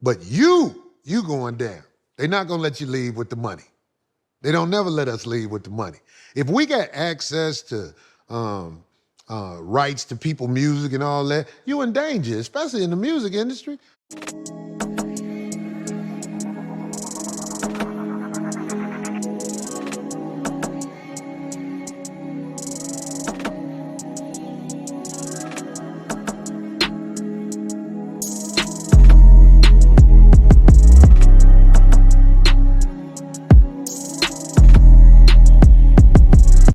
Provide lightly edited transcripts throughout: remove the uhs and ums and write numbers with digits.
But you going down. They're not gonna let you leave with the money. They don't never let us leave with the money. If we got access to rights to people music and all that, you in danger, especially in the music industry.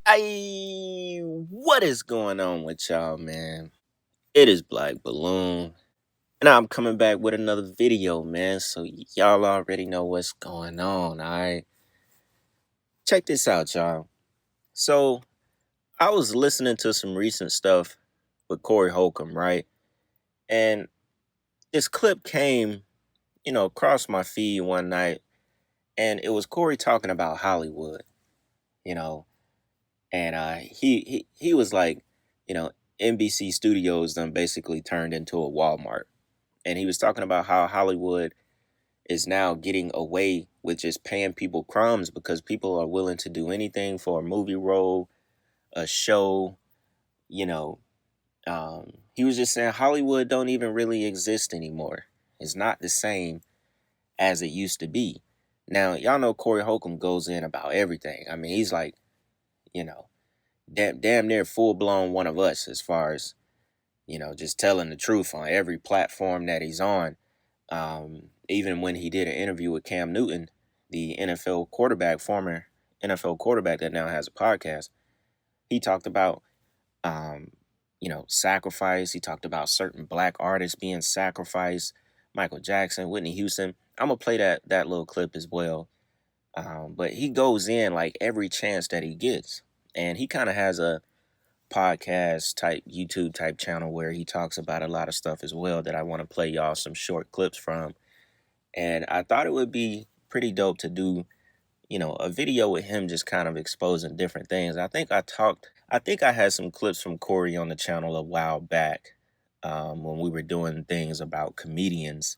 Hey, what is going on with y'all, man? It is Black Balloon, and I'm coming back with another video, man. So y'all already know what's going on, all right? Check this out, y'all. So I was listening to some recent stuff with Corey Holcomb, right? And this clip came, across my feed one night, and it was Corey talking about Hollywood, you know, and he was like, NBC Studios done basically turned into a Walmart. And he was talking about how Hollywood is now getting away with just paying people crumbs because people are willing to do anything for a movie role, a show, you know. He was just saying Hollywood don't even really exist anymore. It's not the same as it used to be. Now, y'all know Corey Holcomb goes in about everything. I mean, he's like, damn near full-blown one of us as far as, just telling the truth on every platform that he's on. Even when he did an interview with Cam Newton, the former NFL quarterback that now has a podcast, he talked about, sacrifice. He talked about certain black artists being sacrificed, Michael Jackson, Whitney Houston. I'm going to play that little clip as well. But he goes in like every chance that he gets. And he kind of has a podcast type, YouTube type channel where he talks about a lot of stuff as well that I want to play y'all some short clips from. And I thought it would be pretty dope to do, a video with him just kind of exposing different things. I think I had some clips from Corey on the channel a while back when we were doing things about comedians.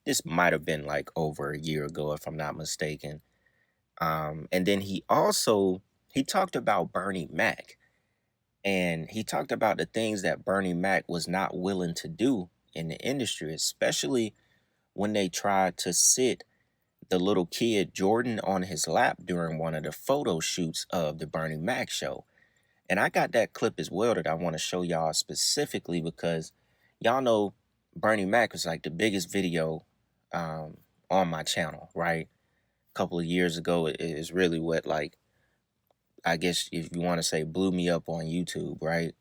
This might have been like over a year ago, if I'm not mistaken. And then he talked about Bernie Mac. And he talked about the things that Bernie Mac was not willing to do in the industry, especially when they tried to sit the little kid Jordan on his lap during one of the photo shoots of the Bernie Mac show. And I got that clip as well that I want to show y'all specifically because y'all know Bernie Mac was like the biggest video on my channel, right? A couple of years ago, it is really what, like, I guess if you want to say, blew me up on YouTube, right?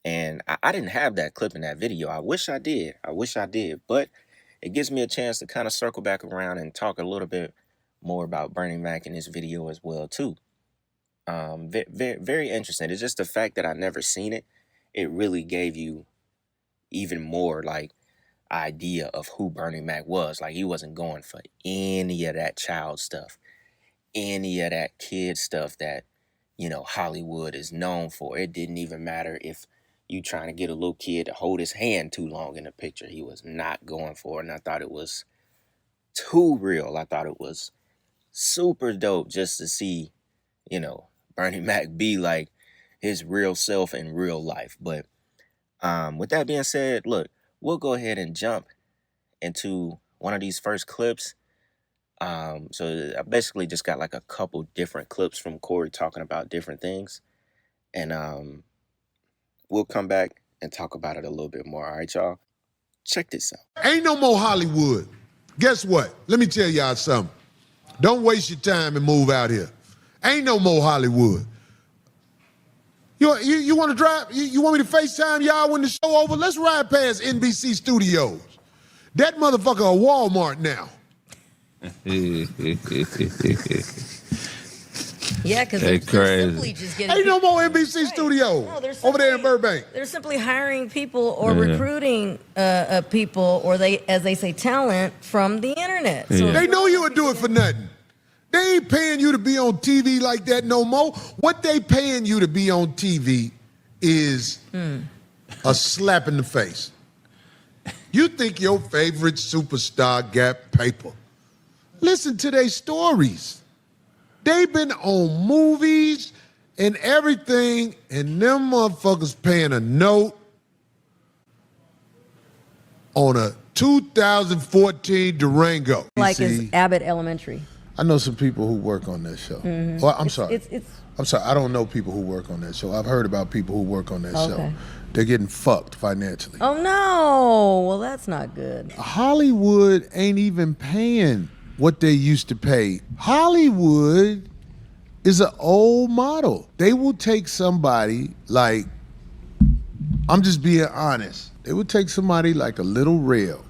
And I didn't have that clip in that video. I wish I did. But it gives me a chance to kind of circle back around and talk a little bit more about Bernie Mac in this video as well, too. Very, very interesting. It's just the fact that I never seen it. It really gave you even more, like, idea of who Bernie Mac was. Like, he wasn't going for any of that child stuff, any of that kid stuff that, Hollywood is known for. It didn't even matter if you trying to get a little kid to hold his hand too long in the picture. He was not going for it. And I thought it was too real. I thought it was super dope just to see, Bernie Mac be like his real self in real life. But with that being said, look, we'll go ahead and jump into one of these first clips. So I basically just got like a couple different clips from Corey talking about different things. And we'll come back and talk about it a little bit more. All right, y'all? Check this out. Ain't no more Hollywood. Guess what? Let me tell y'all something. Don't waste your time and move out here. Ain't no more Hollywood. You want to drive? You want me to FaceTime y'all when the show over? Let's ride past NBC Studios. That motherfucker a Walmart now. Yeah, because they're simply just getting. Ain't no more NBC Studios over there in Burbank. They're simply hiring people or recruiting people, or as they say, talent from the internet. So they know you would do it for nothing. They ain't paying you to be on TV like that no more. What they paying you to be on TV is a slap in the face. You think your favorite superstar got paper. Listen to their stories. They've been on movies and everything, and them motherfuckers paying a note on a 2014 Durango. Like it's Abbott Elementary. I know some people who work on that show. Mm-hmm. Well, I'm sorry. It's I'm sorry. I don't know people who work on that show. I've heard about people who work on that show. Okay. They're getting fucked financially. Oh no! Well, that's not good. Hollywood ain't even paying what they used to pay. Hollywood is an old model. They will take somebody like, I'm just being honest. They would take somebody like a Little Rail,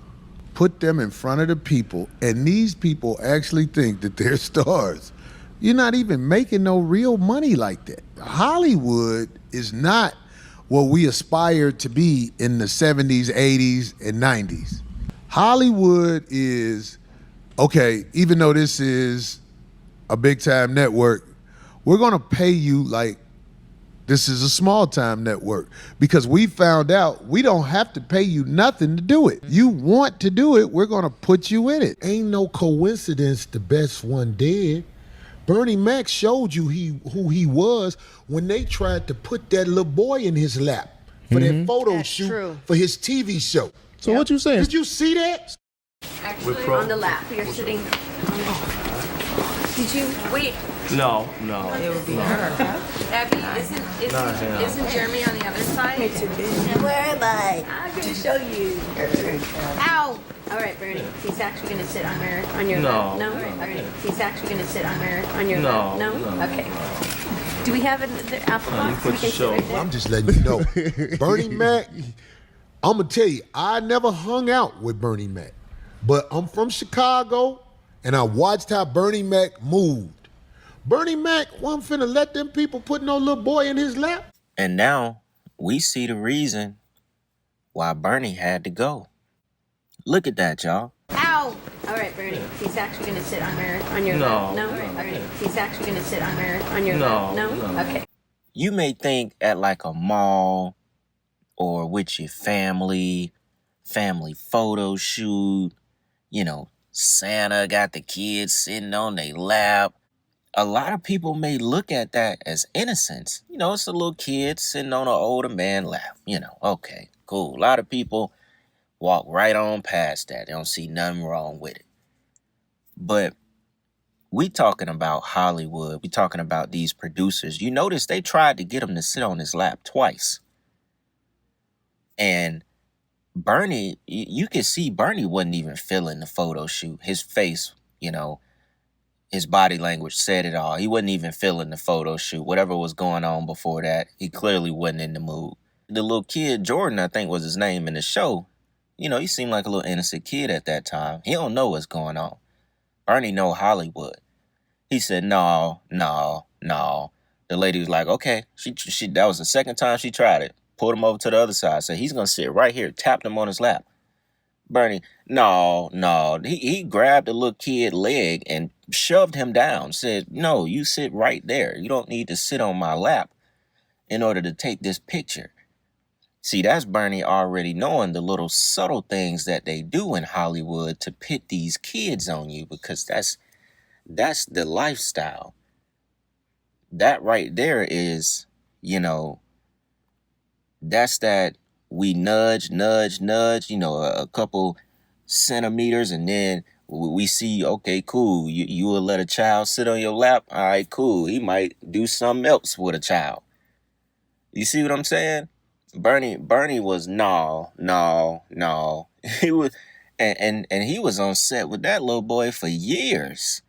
put them in front of the people, and these people actually think that they're stars. You're not even making no real money like that. Hollywood is not what we aspired to be in the 70s, 80s, and 90s. Hollywood is, okay, even though this is a big time network, we're gonna pay you like this is a small time network because we found out we don't have to pay you nothing to do it. You want to do it, we're gonna put you in it. Ain't no coincidence the best one dead. Bernie Mac showed you who he was when they tried to put that little boy in his lap for that photo That's shoot true. for his TV show. So what you saying? Did you see that? Actually, on the lap. You're sitting on Did you wait? No. It would be her. Abby, isn't Jeremy on the other side? Where am I? I'm gonna show you. Ow! All right, Bernie. He's actually gonna sit on your No. lap. No. All right. He's actually gonna sit on your No, lap. No. no. Okay. Do we have the apple No, you box? put We can your sit right show. there. I'm just letting you know. Bernie Mac, I'm going to tell you, I never hung out with Bernie Mac. But I'm from Chicago, and I watched how Bernie Mac moved. Bernie Mac wasn't finna let them people put no little boy in his lap. And now we see the reason why Bernie had to go. Look at that, y'all. Ow! All right, Bernie. He's actually gonna sit on your No. lap. No. All right. He's actually gonna sit on your lap. No. No. Okay. You may think at like a mall or with your family photo shoot, Santa got the kids sitting on their lap. A lot of people may look at that as innocence. It's a little kid sitting on an older man lap. Okay, cool. A lot of people walk right on past that. They don't see nothing wrong with it. But we talking about Hollywood. We talking about these producers. You notice they tried to get him to sit on his lap twice. And Bernie, you could see Bernie wasn't even feeling the photo shoot. His face, his body language said it all. He wasn't even feeling the photo shoot. Whatever was going on before that, he clearly wasn't in the mood. The little kid, Jordan, I think was his name in the show, he seemed like a little innocent kid at that time. He don't know what's going on. Bernie know Hollywood. He said, no. The lady was like, okay. She that was the second time she tried it. Pulled him over to the other side. Said, he's going to sit right here. Tapped him on his lap. Bernie, no. He grabbed the little kid leg and shoved him down. Said, no, you sit right there. You don't need to sit on my lap in order to take this picture. See, that's Bernie already knowing the little subtle things that they do in Hollywood to pit these kids on you, because that's the lifestyle. That right there is, that's that we nudge, a couple centimeters, and then we see, okay, cool, you will let a child sit on your lap? All right, cool. He might do something else with a child. You see what I'm saying? Bernie was no. He was, and he was on set with that little boy for years.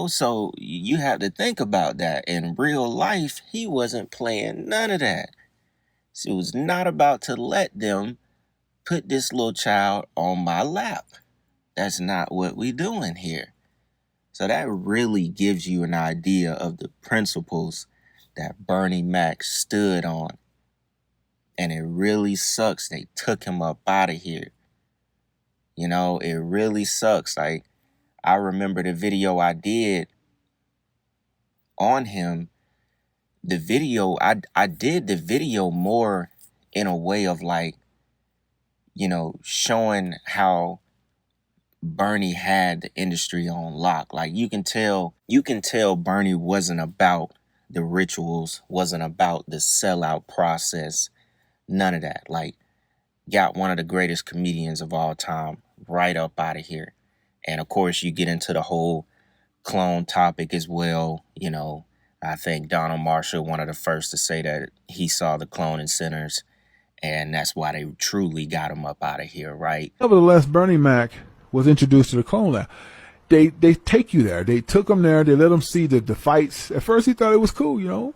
So you have to think about that. In real life, he wasn't playing none of that. So it was not about to let them put this little child on my lap. That's not what we doing here. So that really gives you an idea of the principles that Bernie Mac stood on. And it really sucks they took him up out of here. It really sucks. Like, I remember the video I did on him. The video, I did the video more in a way of like showing how Bernie had the industry on lock. Like you can tell Bernie wasn't about the rituals, wasn't about the sellout process, none of that. Like got one of the greatest comedians of all time right up out of here. And of course you get into the whole clone topic as well. I think Donald Marshall, one of the first to say that he saw the clone in Sinners, and that's why they truly got him up out of here, right? Nevertheless, Bernie Mac was introduced to the clone lab. They take you there. They took him there. They let him see the fights. At first, he thought it was cool, It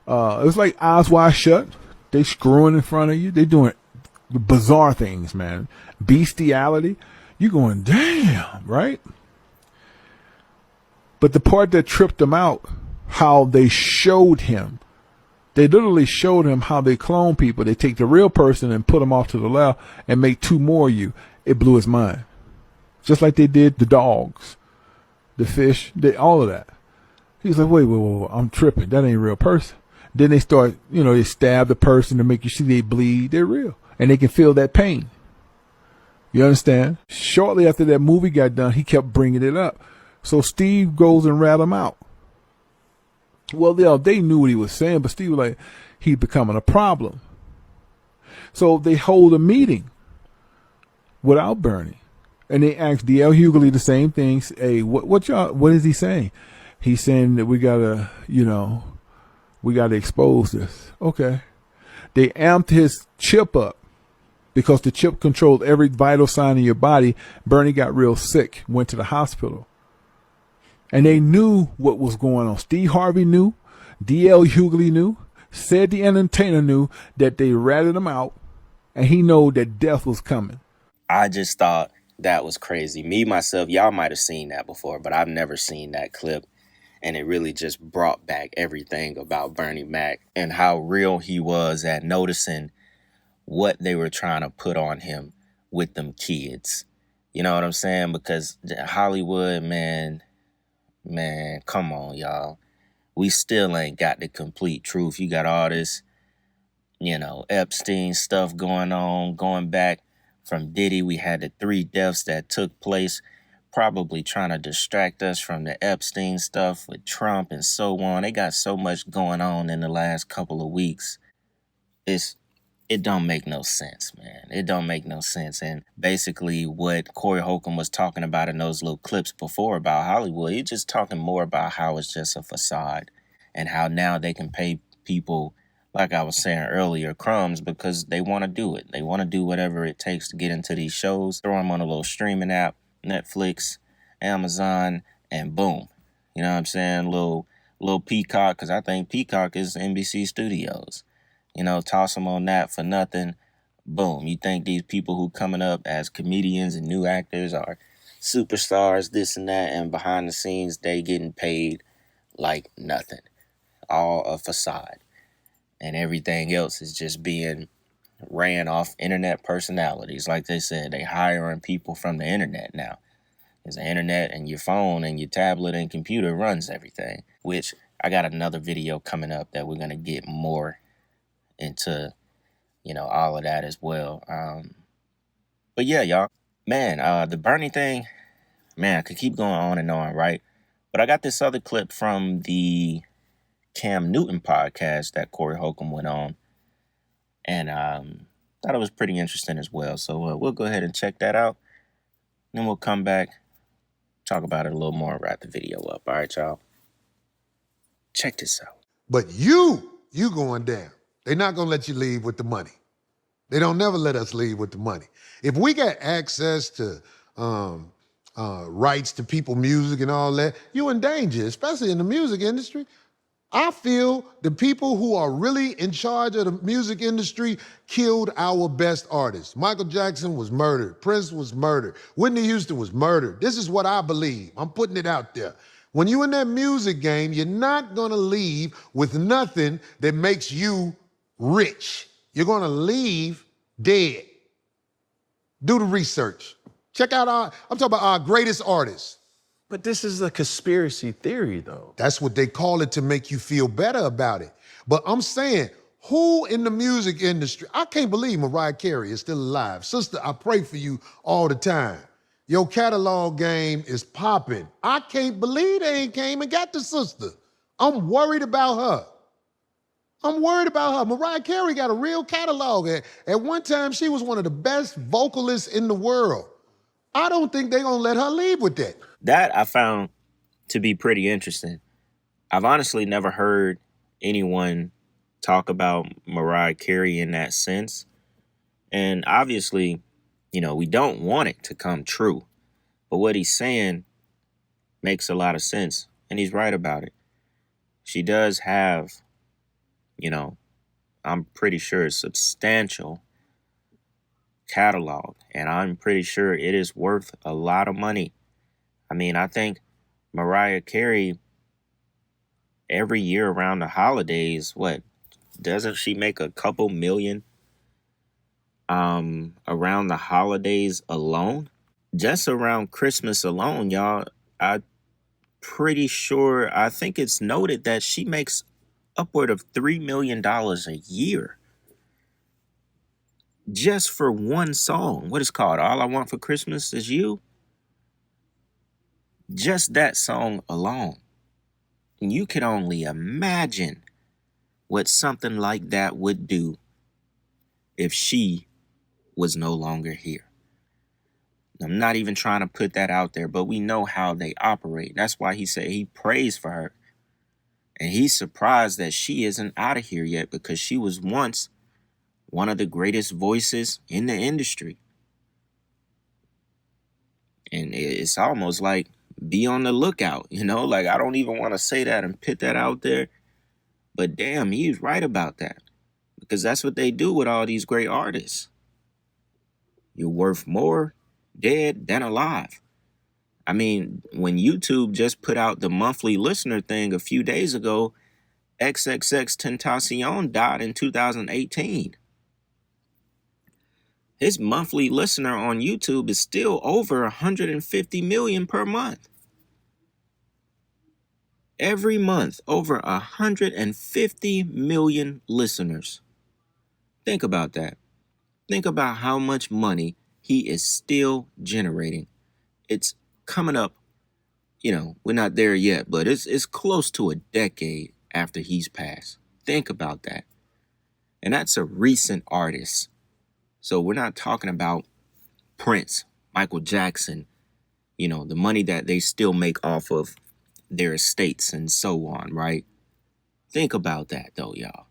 was like Eyes Wide Shut. They screwing in front of you. They doing bizarre things, man. Bestiality. You going, damn, right? But the part that tripped him out, how they showed him. They literally showed him how they clone people. They take the real person and put them off to the left and make two more of you. It blew his mind. Just like they did the dogs, the fish, all of that. He was like, wait, I'm tripping. That ain't a real person. Then they start, they stab the person to make you see they bleed. They're real. And they can feel that pain. You understand? Shortly after that movie got done, he kept bringing it up. So Steve goes and rat him out. Well, they knew what he was saying, but Steve was like, he's becoming a problem. So they hold a meeting without Bernie. And they asked D.L. Hughley the same things. Hey, what is he saying? He's saying that we gotta expose this. Okay. They amped his chip up because the chip controlled every vital sign in your body. Bernie got real sick, went to the hospital. And they knew what was going on. Steve Harvey knew. D.L. Hughley knew. Said the Entertainer knew that they ratted him out. And he knew that death was coming. I just thought that was crazy. Me, myself, y'all might have seen that before, but I've never seen that clip. And it really just brought back everything about Bernie Mac and how real he was at noticing what they were trying to put on him with them kids. You know what I'm saying? Because Hollywood, man, come on, y'all. We still ain't got the complete truth. You got all this, Epstein stuff going on, going back from Diddy. We had the 3 deaths that took place, probably trying to distract us from the Epstein stuff with Trump and so on. They got so much going on in the last couple of weeks. It don't make no sense, man. It don't make no sense. And basically what Corey Holcomb was talking about in those little clips before about Hollywood, he's just talking more about how it's just a facade and how now they can pay people, like I was saying earlier, crumbs because they want to do it. They want to do whatever it takes to get into these shows, throw them on a little streaming app, Netflix, Amazon, and boom. You know what I'm saying? Little Peacock, because I think Peacock is NBC Studios. Toss them on that for nothing. Boom. You think these people who coming up as comedians and new actors are superstars, this and that, and behind the scenes, they getting paid like nothing. All a facade. And everything else is just being ran off internet personalities. Like they said, they hiring people from the internet now. Because the internet and your phone and your tablet and computer runs everything. Which I got another video coming up that we're going to get more into, all of that as well. But yeah, y'all, man, the Bernie thing, man, I could keep going on and on, right? But I got this other clip from the Cam Newton podcast that Corey Holcomb went on, and thought it was pretty interesting as well. So we'll go ahead and check that out. Then we'll come back, talk about it a little more, wrap the video up. All right, y'all. Check this out. But you going down. They're not going to let you leave with the money. They don't never let us leave with the money. If we got access to rights to people music and all that, you in danger, especially in the music industry. I feel the people who are really in charge of the music industry killed our best artists. Michael Jackson was murdered. Prince was murdered. Whitney Houston was murdered. This is what I believe. I'm putting it out there. When you're in that music game, you're not gonna leave with nothing that makes you rich. You're gonna leave dead. Do the research. Check out I'm talking about our greatest artists. But this is a conspiracy theory, though. That's what they call it to make you feel better about it. But I'm saying, Who in the music industry? I can't believe Mariah Carey is still alive. Sister, I pray for you all the time. Your catalog game is popping. I can't believe they ain't came and got the sister. I'm worried about her. I'm worried about her. Mariah Carey got a real catalog. At one time, she was one of the best vocalists in the world. I don't think they're going to let her leave with that. That I found to be pretty interesting. I've honestly never heard anyone talk about Mariah Carey in that sense. And obviously, we don't want it to come true. But what he's saying makes a lot of sense. And he's right about it. She does have, I'm pretty sure, a substantial catalog. And I'm pretty sure it is worth a lot of money. I mean, I think Mariah Carey, every year around the holidays, doesn't she make a couple million around the holidays alone? Just around Christmas alone, y'all, I'm pretty sure, I think it's noted that she makes upward of $3 million a year just for one song. What is called All I Want for Christmas Is You. Just that song alone. And you can only imagine what something like that would do if she was no longer here. I'm not even trying to put that out there, but we know how they operate. That's why he said he prays for her. And he's surprised that she isn't out of here yet, because she was once one of the greatest voices in the industry. And it's almost like, be on the lookout, like, I don't even want to say that and put that out there. But damn, he's right about that. Because that's what they do with all these great artists. You're worth more dead than alive. I mean, when YouTube just put out the monthly listener thing a few days ago, XXXTentacion died in 2018. His monthly listener on YouTube is still over 150 million per month. Every month, over 150 million listeners. Think about that. Think about how much money he is still generating. It's coming up, we're not there yet, but it's close to a decade after he's passed. Think about that. And that's a recent artist. So we're not talking about Prince, Michael Jackson, the money that they still make off of their estates and so on, right? Think about that though, y'all.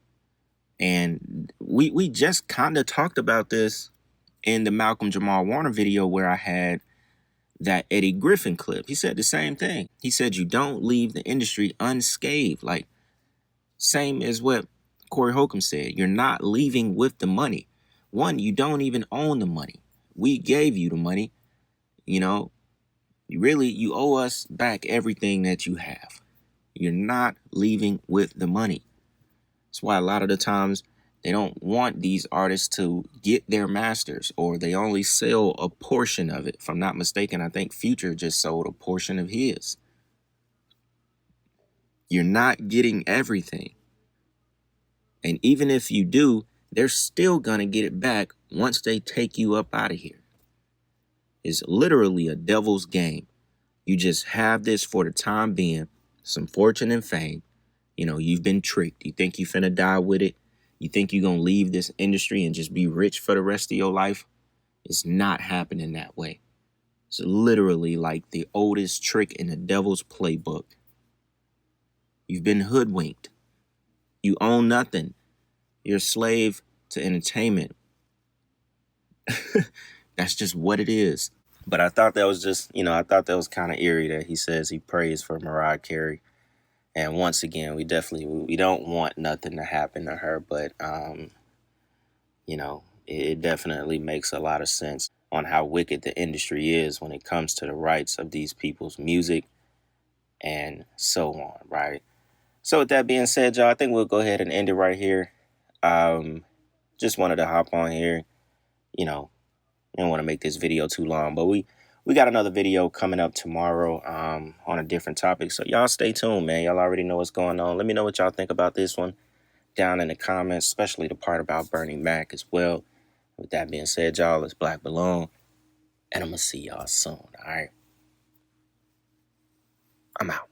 And we just kind of talked about this in the Malcolm Jamal Warner video where I had that Eddie Griffin clip. He said the same thing. He said, you don't leave the industry unscathed. Like, same as what Corey Holcomb said. You're not leaving with the money. One, you don't even own the money. We gave you the money. You owe us back everything that you have. You're not leaving with the money. That's why a lot of the times they don't want these artists to get their masters, or they only sell a portion of it. If I'm not mistaken, I think Future just sold a portion of his. You're not getting everything. And even if you do, they're still going to get it back once they take you up out of here. It's literally a devil's game. You just have this for the time being, some fortune and fame. You've been tricked. You think you finna die with it. You think you're going to leave this industry and just be rich for the rest of your life. It's not happening that way. It's literally like the oldest trick in the devil's playbook. You've been hoodwinked. You own nothing. You're a slave to entertainment. That's just what it is. But I thought that was kind of eerie that he says he prays for Mariah Carey. And once again, we don't want nothing to happen to her, but, it definitely makes a lot of sense on how wicked the industry is when it comes to the rights of these people's music and so on, right? So with that being said, y'all, I think we'll go ahead and end it right here. Just wanted to hop on here, I don't want to make this video too long, but we got another video coming up tomorrow on a different topic. So y'all stay tuned, man. Y'all already know what's going on. Let me know what y'all think about this one down in the comments, especially the part about Bernie Mac as well. With that being said, y'all, it's Black Balloon, and I'm going to see y'all soon, all right? I'm out.